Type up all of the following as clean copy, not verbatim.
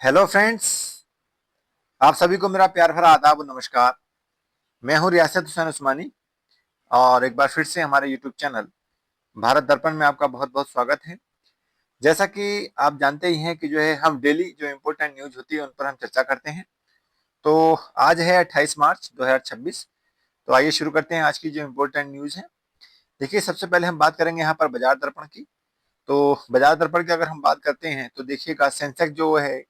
Hello friends. आप सभी को मेरा प्यार भरा आदाब और नमस्कार। मैं हूं रियासत हुसैन उस्मानी और एक बार फिर से हमारे यूट्यूब चैनल भारत दर्पण में आपका बहुत बहुत स्वागत है। जैसा कि आप जानते ही हैं कि जो है हम डेली जो इम्पोर्टेंट न्यूज होती है उन पर हम चर्चा करते हैं। तो आज है 28 मार्च 2026। तो आइए शुरू करते हैं आज की जो इम्पोर्टेंट न्यूज है। देखिए, सबसे पहले हम बात करेंगे यहाँ पर बाजार दर्पण की। तो बाजार दर्पण की अगर हम बात करते हैं तो देखिएगा, सेंसेक्स जो है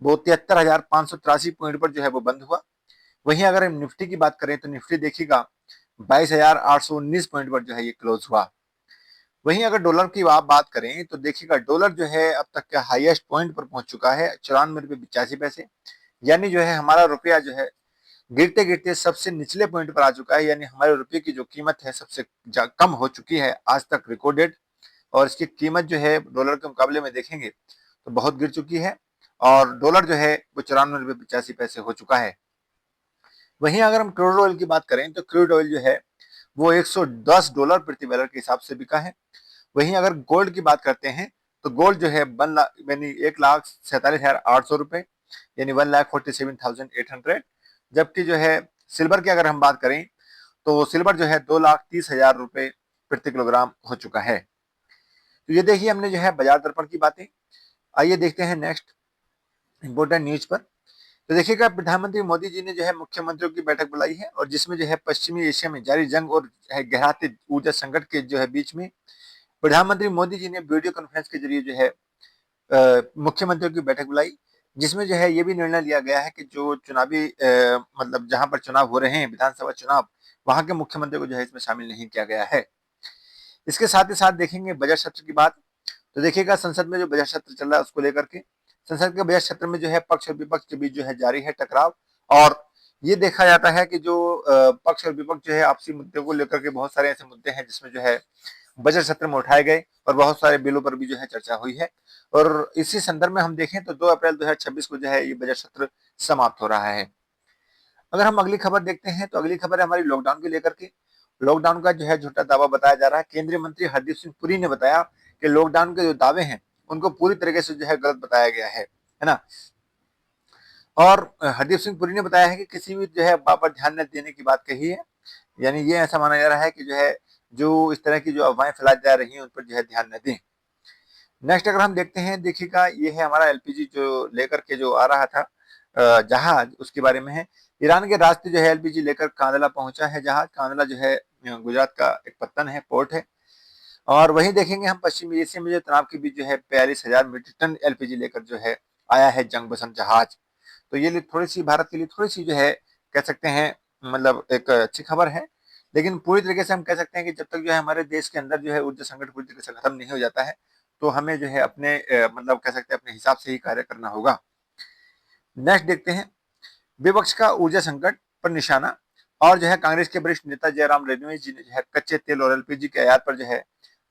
वो 73,583 पॉइंट पर जो है वो बंद हुआ। वहीं अगर हम निफ्टी की बात करें तो निफ्टी देखिएगा 22,819 पॉइंट पर जो है ये क्लोज हुआ। वहीं अगर डॉलर की आप बात करें तो देखिएगा, डॉलर जो है अब तक के हाईएस्ट पॉइंट पर पहुंच चुका है 94 रुपये 85 पैसे। यानी जो है हमारा रुपया जो है गिरते गिरते सबसे निचले पॉइंट पर आ चुका है। यानी हमारे रुपये की जो कीमत है सबसे कम हो चुकी है आज तक रिकॉर्डेड। और इसकी कीमत जो है डॉलर के मुकाबले में देखेंगे तो बहुत गिर चुकी है। और डॉलर जो है वो 94 रुपये 85 पैसे हो चुका है। वहीं अगर हम क्रूड ऑयल की बात करें तो क्रूड ऑयल जो है वो $110 प्रति बैरल के हिसाब से बिका है। वहीं अगर गोल्ड की बात करते हैं तो गोल्ड जो है 1 लाख यानी 1,47,800 रुपए, यानी 1,47,800। जबकि जो है सिल्वर की अगर हम बात करें तो सिल्वर जो है 2,30,000 रुपए प्रति किलोग्राम हो चुका है। तो ये देखिए, हमने जो है बाजार दर्पण की बातें। आइए देखते हैं नेक्स्ट इंपोर्टेंट न्यूज पर। तो देखिएगा, प्रधानमंत्री मोदी जी ने जो है मुख्यमंत्रियों की बैठक बुलाई है और जिसमें जो है पश्चिमी एशिया में जारी जंग और गहराते ऊर्जा संकट के जो है बीच में प्रधानमंत्री मोदी जी ने वीडियो कॉन्फ्रेंस के जरिए जो है मुख्यमंत्रियों की बैठक बुलाई। जिसमें जो है ये भी निर्णय लिया गया है कि जो चुनावी मतलब जहां पर चुनाव हो रहे हैं विधानसभा चुनाव, वहां के मुख्यमंत्री को जो है इसमें शामिल नहीं किया गया है। इसके साथ ही साथ देखेंगे बजट सत्र की बात। तो देखिएगा, संसद में जो बजट सत्र चल रहा है उसको लेकर के संसद के बजट सत्र में जो है पक्ष और विपक्ष के बीच जो है जारी है टकराव। और ये देखा जाता है कि जो पक्ष और विपक्ष जो है आपसी मुद्दों को लेकर के बहुत सारे ऐसे मुद्दे हैं जिसमें जो है बजट सत्र में उठाए गए और बहुत सारे बिलों पर भी जो है चर्चा हुई है। और इसी संदर्भ में हम देखें तो 2 अप्रैल 2026 को जो है ये बजट सत्र समाप्त हो रहा है। अगर हम अगली खबर देखते हैं तो अगली खबर है हमारी लॉकडाउन को लेकर के। लॉकडाउन का जो है झूठा दावा बताया जा रहा है। केंद्रीय मंत्री हरदीप सिंह पुरी ने बताया कि लॉकडाउन के जो दावे हैं उनको पूरी तरीके से जो है गलत बताया गया है ना। और हरदीप सिंह पुरी ने बताया है कि किसी भी जो है बात पर ध्यान न देने की बात कही है। यानी ये ऐसा माना जा रहा है कि जो है जो इस तरह की जो अफवाहें फैलाई जा रही हैं उन पर जो है ध्यान न दें। नेक्स्ट अगर हम देखते हैं, देखिएगा ये है हमारा एलपीजी जो लेकर के जो आ रहा था जहाज, उसके बारे में है। ईरान के रास्ते जो है एलपीजी लेकर कांदला पहुंचा है जहाज। कांदला जो है गुजरात का एक पत्तन है, पोर्ट है। और वहीं देखेंगे हम पश्चिमी एशिया में जो तनाव के बीच जो है 42,000 मीट्रिक टन एलपीजी लेकर जो है आया है जंग बसंत जहाज। तो ये थोड़ी सी भारत के लिए थोड़ी सी जो है कह सकते हैं मतलब एक अच्छी खबर है। लेकिन पूरी तरीके से हम कह सकते हैं कि जब तक जो है हमारे देश के अंदर जो है ऊर्जा संकट पूरी तरीके से खत्म नहीं हो जाता है तो हमें जो है अपने मतलब कह सकते हैं अपने हिसाब से ही कार्य करना होगा। नेक्स्ट देखते हैं, विपक्ष का ऊर्जा संकट पर निशाना। और जो है कांग्रेस के वरिष्ठ नेता जयराम रमेश जी ने जो है कच्चे तेल और एलपीजी के आयात पर जो है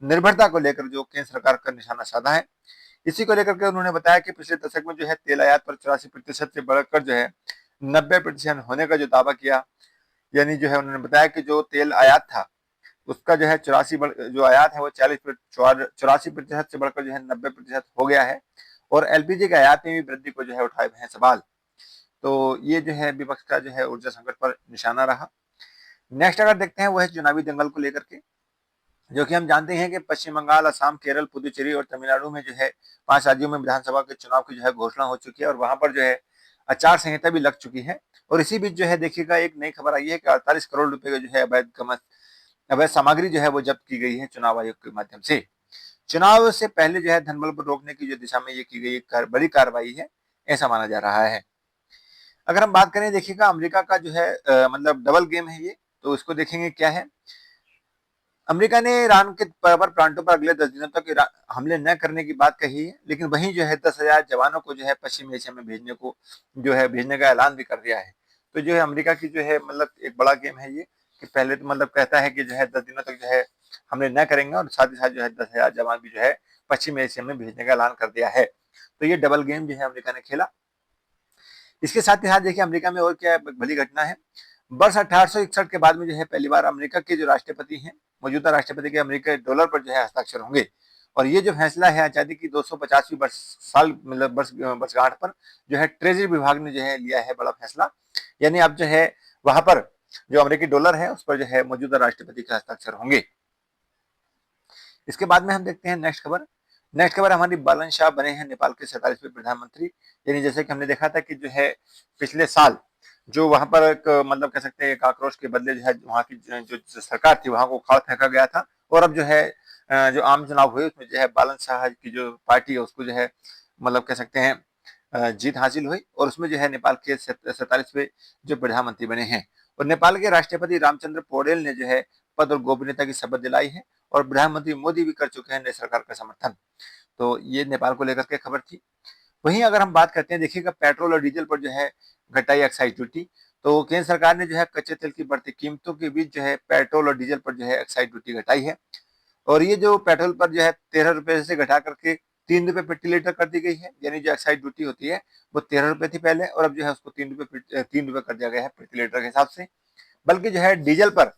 निर्भरता को लेकर जो केंद्र सरकार का निशाना साधा है। इसी को लेकर के उन्होंने बताया कि पिछले दशक में जो है तेल आयात पर 84% से बढ़कर जो है 90% होने का जो दावा किया। यानी जो है उन्होंने बताया कि जो तेल आयात था उसका जो है जो आयात है वो 84% से बढ़कर जो है 90% हो गया है। और एलपीजी के आयात में भी वृद्धि को जो है उठाए हुए हैं सवाल। तो ये जो है विपक्ष का जो है ऊर्जा संकट पर निशाना रहा। नेक्स्ट अगर देखते हैं वो है चुनावी दंगल को लेकर के। जो कि हम जानते हैं कि पश्चिम बंगाल, असम, केरल, पुदुचेरी और तमिलनाडु में जो है 5 राज्यों में विधानसभा के चुनाव की जो है घोषणा हो चुकी है और वहां पर जो है आचार संहिता भी लग चुकी है। और इसी बीच जो है देखिएगा एक नई खबर आई है कि 48 करोड़ रुपए का जो है अवैध सामग्री जो है वो जब्त की गई है चुनाव आयोग के माध्यम से। चुनाव से पहले जो है धनबल को रोकने की जो दिशा में ये की गई एक बड़ी कार्रवाई है, ऐसा माना जा रहा है। अगर हम बात करें देखिएगा अमेरिका का जो है मतलब डबल गेम है ये। तो इसको देखेंगे क्या है। अमेरिका ने ईरान के पावर प्लांटों पर अगले 10 दिनों तक हमले न करने की बात कही है। लेकिन वहीं जो है 10,000 जवानों को जो है पश्चिमी एशिया में भेजने का ऐलान भी कर दिया है। तो जो है अमेरिका की जो है मतलब एक बड़ा गेम है ये कि पहले तो मतलब कहता है कि जो है 10 दिनों तक जो है हमले न करेंगे और साथ ही साथ जो है 10,000 जवान भी जो है पश्चिमी एशिया में भेजने का ऐलान कर दिया है। तो ये डबल गेम जो है अमेरिका ने खेला। इसके साथ ही साथ देखिए अमेरिका में और क्या भली घटना है। वर्ष 1861 के बाद में जो है पहली बार अमेरिका के जो राष्ट्रपति हैं, मौजूदा राष्ट्रपति के अमेरिका डॉलर पर जो है हस्ताक्षर होंगे। और ये जो फैसला है आजादी की 250वीं वर्ष साल मतलब वर्षगांठ पर जो है ट्रेजरी विभाग ने जो है लिया है बड़ा फैसला। यानी अब जो है वहां पर जो अमेरिकी डॉलर है उस पर जो है मौजूदा राष्ट्रपति के हस्ताक्षर होंगे। इसके बाद में हम देखते हैं नेक्स्ट खबर। नेक्स्ट खबर हमारी बालन शाह बने हैं नेपाल के 47वें प्रधानमंत्री। यानी जैसे कि हमने देखा था कि जो है पिछले साल जो वहां पर एक मतलब कह सकते हैं एक आक्रोश के बदले जो है वहां की जो सरकार थी वहां को उखाड़ फेंका गया था। और अब जो है जो आम चुनाव हुए उसमें जो है बालन शाह की जो पार्टी है उसको जो है मतलब कह सकते हैं जीत हासिल हुई और उसमें जो है नेपाल के 47वें जो प्रधानमंत्री बने हैं। और नेपाल के राष्ट्रपति रामचंद्र पौडेल ने जो है पद और गोपनीयता की शपथ दिलाई है और प्रधानमंत्री मोदी भी कर चुके हैं नई सरकार का समर्थन। तो ये नेपाल को लेकर के खबर थी। वहीं अगर हम बात करते हैं देखिएगा पेट्रोल और डीजल पर जो है घटाई एक्साइज ड्यूटी। तो केंद्र सरकार ने जो है कच्चे तेल की बढ़ती कीमतों के बीच जो है पेट्रोल और डीजल पर जो है एक्साइज ड्यूटी घटाई है। और ये जो पेट्रोल पर जो है 13 रुपए से घटा करके 3 रुपए प्रति लीटर कर दी गई है। यानी जो एक्साइज ड्यूटी होती है वो 13 रुपए थी पहले और अब जो है उसको 3 रुपए कर दिया गया है प्रति लीटर के हिसाब से। बल्कि जो है डीजल पर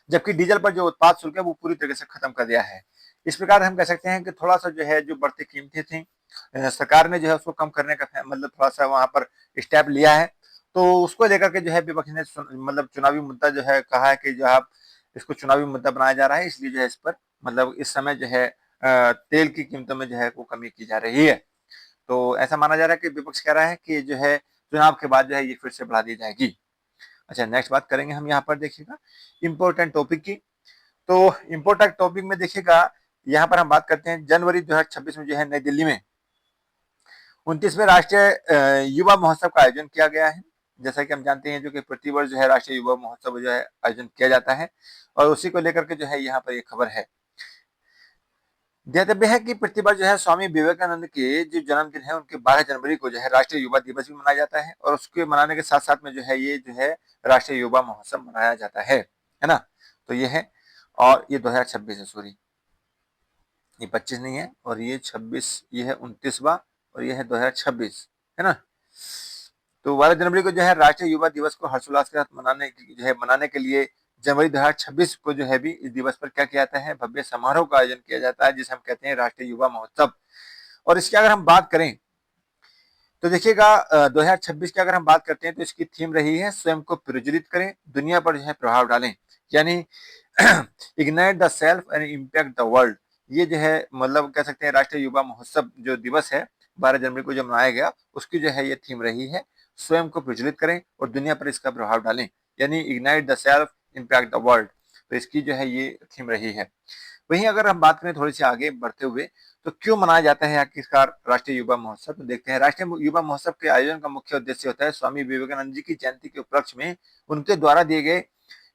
जबकि डीजल पर जो उत्पाद शुल्क है वो पूरी तरीके से खत्म कर दिया है। इस प्रकार हम कह सकते हैं कि थोड़ा सा जो है जो बढ़ती कीमतें थी सरकार ने जो है उसको कम करने का मतलब थोड़ा सा वहां पर स्टेप लिया है। तो उसको लेकर के जो है विपक्ष ने मतलब चुनावी मुद्दा जो है कहा है कि जो है इसको चुनावी मुद्दा बनाया जा रहा है इसलिए जो है इस पर मतलब इस समय जो है तेल की कीमतों में जो है वो कमी की जा रही है। तो ऐसा माना जा रहा है कि विपक्ष कह रहा है कि जो है चुनाव के बाद जो है ये फिर से बढ़ा दी जाएगी। अच्छा नेक्स्ट बात करेंगे हम यहाँ पर देखिएगा इम्पोर्टेंट टॉपिक की। तो इम्पोर्टेंट टॉपिक में देखिएगा यहाँ पर हम बात करते हैं जनवरी 2026 में जो है नई दिल्ली में 29वें राष्ट्रीय युवा महोत्सव का आयोजन किया गया है। जैसा कि हम जानते हैं जो कि प्रतिवर्ष जो है राष्ट्रीय युवा महोत्सव जो है आयोजन किया जाता है और उसी को लेकर के जो है यहाँ पर एक खबर है। ध्यातव्य है कि प्रतिवर्ष जो है स्वामी विवेकानंद के जो जन्मदिन है उनके 12 जनवरी को जो है राष्ट्रीय युवा दिवस भी मनाया जाता है और उसके मनाने के साथ साथ में जो है ये जो है राष्ट्रीय युवा महोत्सव मनाया जाता है ना। तो ये है और ये 2026 है सॉरी ये 25 नहीं है और ये 26 ये है 29वां और ये है 2026 है ना। तो 12 जनवरी को जो है राष्ट्रीय युवा दिवस को हर्षोल्लास के साथ मनाने के लिए जनवरी 2026 को जो है भी इस दिवस पर क्या किया जाता है भव्य समारोह का आयोजन किया जाता है जिसे हम कहते हैं राष्ट्रीय युवा महोत्सव। और इसकी अगर हम बात करें तो देखिएगा 2026 की अगर हम बात करते हैं तो इसकी थीम रही है स्वयं को प्रज्वलित करें दुनिया पर जो है प्रभाव डालें। यानी ignite the self and impact the world. ये जो है मतलब कह सकते हैं राष्ट्रीय युवा महोत्सव जो दिवस है 12 जनवरी को जो मनाया गया उसकी जो है ये थीम रही है स्वयं को प्रज्वलित करें और दुनिया पर इसका प्रभाव डालें। यानी ignite the self impact the world. तो इसकी जो है ये थीम रही है। वहीं अगर हम बात करें थोड़ी सी आगे बढ़ते हुए तो क्यों मनाया जाता है आखिरकार राष्ट्रीय युवा महोत्सव। तो देखते हैं राष्ट्रीय युवा महोत्सव के आयोजन का मुख्य उद्देश्य होता है स्वामी विवेकानंद जी की जयंती के उपलक्ष्य में उनके द्वारा दिए गए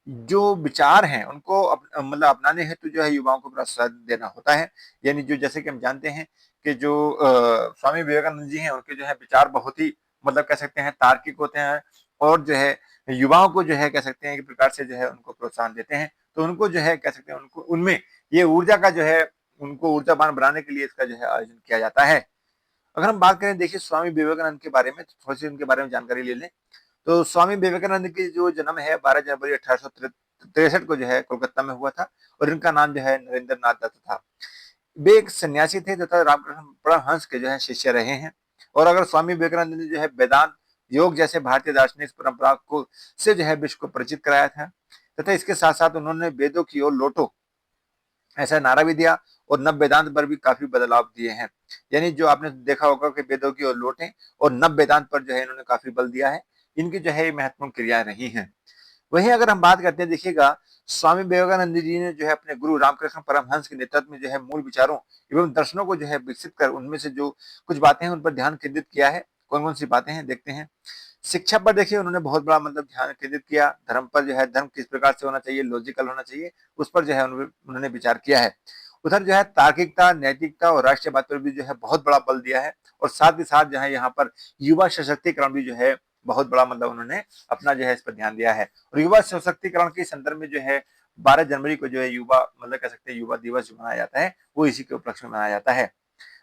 जो विचार हैं उनको मतलब अपनाने हेतु जो है युवाओं को प्रोत्साहन देना होता है। यानी जो जैसे कि हम जानते हैं कि जो स्वामी विवेकानंद जी हैं उनके जो है विचार बहुत ही मतलब कह सकते हैं तार्किक होते हैं और जो है युवाओं को जो है कह सकते हैं एक प्रकार से जो है उनको प्रोत्साहन देते हैं। तो उनको जो है कह सकते हैं उनको उनमें ये ऊर्जा का जो है उनको ऊर्जावान बनाने के लिए इसका जो है आयोजन किया जाता है। अगर हम बात करें देखिए स्वामी विवेकानंद के बारे में तो थोड़ी सी उनके बारे में जानकारी ले लें। तो स्वामी विवेकानंद की जो जन्म है 12 जनवरी 1863 को जो है कोलकाता में हुआ था और इनका नाम जो है नरेंद्र नाथ दत्त था। वे एक सन्यासी थे तथा रामकृष्ण परमहंस के जो है शिष्य रहे हैं। और अगर स्वामी विवेकानंद ने जो है वेदांत योग जैसे भारतीय दार्शनिक परंपरा को से जो है विश्व को परिचित कराया था तथा इसके साथ साथ उन्होंने वेदों की ओर लौटो ऐसा नारा भी दिया और नव वेदांत पर भी काफी बदलाव दिए हैं। यानी जो आपने देखा होगा कि वेदों की ओर लौटें और नव वेदांत पर जो है इन्होंने काफी बल दिया है। इनकी जो है महत्वपूर्ण क्रियाएं रही हैं। वहीं अगर हम बात करते हैं देखिएगा स्वामी विवेकानंद जी ने जो है अपने गुरु रामकृष्ण परमहंस के नेतृत्व में जो है मूल विचारों एवं दर्शनों को जो है विकसित कर उनमें से जो कुछ बातें हैं उन पर ध्यान केंद्रित किया है। कौन कौन सी बातें हैं देखते हैं। शिक्षा पर देखिए उन्होंने बहुत बड़ा मतलब ध्यान केंद्रित किया। धर्म पर जो है धर्म किस प्रकार से होना चाहिए लॉजिकल होना चाहिए उस पर जो है उन्होंने विचार किया है। उधर जो है तार्किकता नैतिकता और राष्ट्रवाद पर भी जो है बहुत बड़ा बल दिया है और साथ ही साथ जो है यहाँ पर युवा सशक्तिकरण भी जो है बहुत बड़ा मतलब उन्होंने अपना जो है इस पर ध्यान दिया है। और युवा सशक्तिकरण के संदर्भ में जो है 12 जनवरी को जो है युवा मतलब कह सकते हैं युवा दिवस जो मनाया जाता है वो इसी के उपलक्ष्य में मनाया जाता है।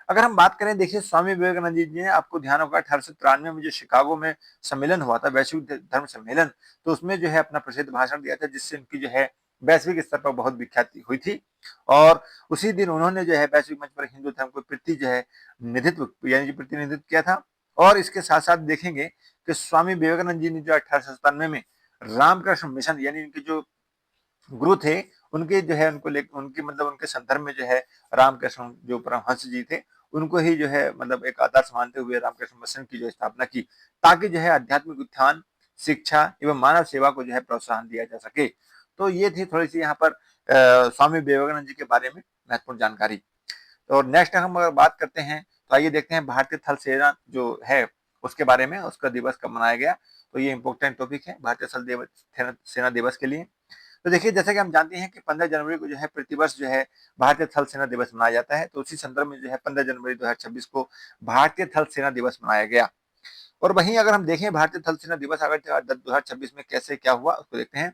अगर हम बात करें देखिए स्वामी विवेकानंद जी ने आपको ध्यान होगा 1893 में जो शिकागो में सम्मेलन हुआ था वैश्विक धर्म सम्मेलन तो उसमें जो है अपना प्रसिद्ध भाषण दिया था जिससे उनकी जो है वैश्विक स्तर पर बहुत विख्याति हुई थी। और उसी दिन उन्होंने जो है वैश्विक मंच पर हिंदू धर्म को प्रति जो है प्रतिनिधित्व किया था। और इसके साथ साथ देखेंगे कि स्वामी विवेकानंद जी ने जो 1897 में रामकृष्ण मिशन यानी इनके जो गुरु थे, उनके जो है उनकी मतलब उनके संदर्भ में जो है रामकृष्ण जो परमहंस जी थे, उनको ही जो है मतलब एक आदर्श मानते हुए रामकृष्ण मिशन की जो स्थापना की, ताकि जो है आध्यात्मिक उत्थान, शिक्षा एवं मानव सेवा को जो है प्रोत्साहन दिया जा सके। तो ये थी थोड़ी-सी यहाँ पर स्वामी विवेकानंद जी के बारे में महत्वपूर्ण जानकारी। और नेक्स्ट हम अगर बात करते हैं, तो आइए देखते हैं भारतीय थल सेना जो है, उसके बारे में, उसका दिवस कब मनाया गया। तो ये इम्पोर्टेंट टॉपिक है भारतीय सेना दिवस के लिए। तो देखिए, जैसा कि हम जानते हैं कि 15 जनवरी को जो है प्रतिवर्ष जो है भारतीय थल सेना दिवस मनाया जाता है। तो उसी संदर्भ में जो है 15 जनवरी 2026 को भारतीय थल सेना दिवस मनाया गया। और वहीं अगर हम देखें भारतीय थल सेना दिवस अगर 2026 में कैसे क्या हुआ, उसको देखते हैं।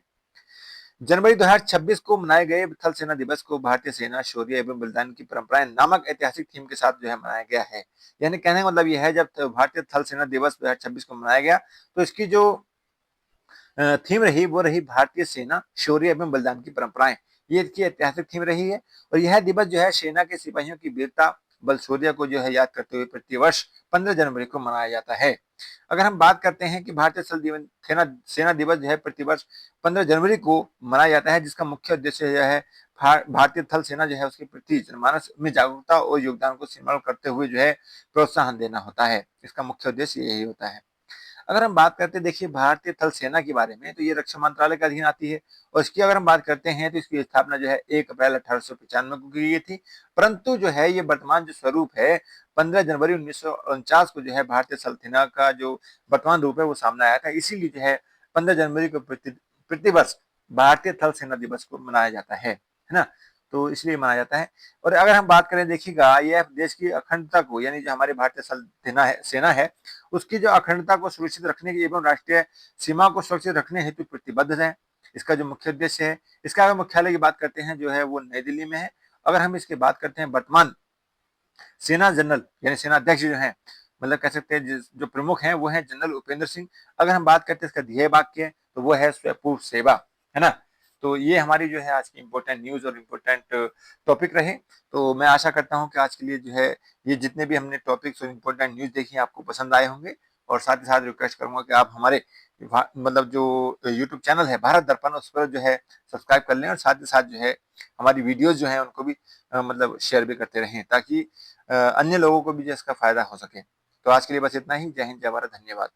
जनवरी 2026 को मनाए गए थल सेना दिवस को भारतीय सेना शौर्य एवं बलिदान की परंपराएं नामक ऐतिहासिक थीम के साथ जो है मनाया गया है। यानी कहने का मतलब यह है, जब भारतीय थल सेना दिवस 2026 को मनाया गया, तो इसकी जो थीम रही वो रही भारतीय सेना शौर्य एवं बलिदान की परंपराएं। ये इसकी ऐतिहासिक थीम रही है। और यह दिवस जो है सेना के सिपाहियों की वीरता, बल शौर्य को जो है याद करते हुए प्रतिवर्ष 15 जनवरी को मनाया जाता है। अगर हम बात करते हैं कि भारतीय सेना दिवस जो है प्रतिवर्ष 15 जनवरी को मनाया जाता है, जिसका मुख्य उद्देश्य यह है भारतीय थल सेना जो है उसके प्रति जनमानस में जागरूकता और योगदान को सिमरण करते हुए जो है प्रोत्साहन देना होता है। इसका मुख्य उद्देश्य यही होता है। अगर हम बात करते हैं देखिए भारतीय थल सेना के बारे में, तो ये रक्षा मंत्रालय के अधीन आती है। और इसकी अगर हम बात करते हैं, तो इसकी स्थापना जो है 1 अप्रैल 1895 को की गई थी। परंतु जो है ये वर्तमान जो स्वरूप है, 15 जनवरी 1949 को जो है भारतीय थल सेना का जो वर्तमान रूप है वो सामने आया था। इसीलिए जो है 15 जनवरी को प्रतिवर्ष भारतीय थल सेना दिवस को मनाया जाता है ना? तो इसलिए मनाया जाता है। और अगर हम बात करें देखिएगा, यह देश की अखंडता को, यानी जो हमारे भारतीय सेना है, उसकी जो अखंडता को सुरक्षित रखने की एवं राष्ट्रीय सीमा को सुरक्षित रखने हेतु प्रतिबद्ध है। इसका जो मुख्य उद्देश्य है, इसका अगर मुख्यालय की बात करते हैं जो है वो नई दिल्ली में है। अगर हम इसकी बात करते हैं वर्तमान सेना जनरल यानी सेना अध्यक्ष जो है, मतलब कह सकते हैं जो प्रमुख हैं वो है जनरल उपेंद्र सिंह। अगर हम बात करते हैं इसका ध्येय वाक्य, तो वो है स्वयं सेवा, है ना? तो ये हमारी जो है आज की इम्पोर्टेंट न्यूज और इम्पोर्टेंट टॉपिक रहे। तो मैं आशा करता हूँ कि आज के लिए जो है ये जितने भी हमने टॉपिक्स और इम्पोर्टेंट न्यूज देखी आपको पसंद आए होंगे। और साथ ही साथ रिक्वेस्ट करूंगा कि आप हमारे मतलब जो यूट्यूब चैनल है भारत दर्पण, उस पर जो है सब्सक्राइब कर लें। और साथ ही साथ जो है हमारी वीडियोज जो है उनको भी मतलब शेयर भी करते रहें, ताकि अन्य लोगों को भी जो इसका फायदा हो सके। तो आज के लिए बस इतना ही। जय हिंद, जय भारत, धन्यवाद।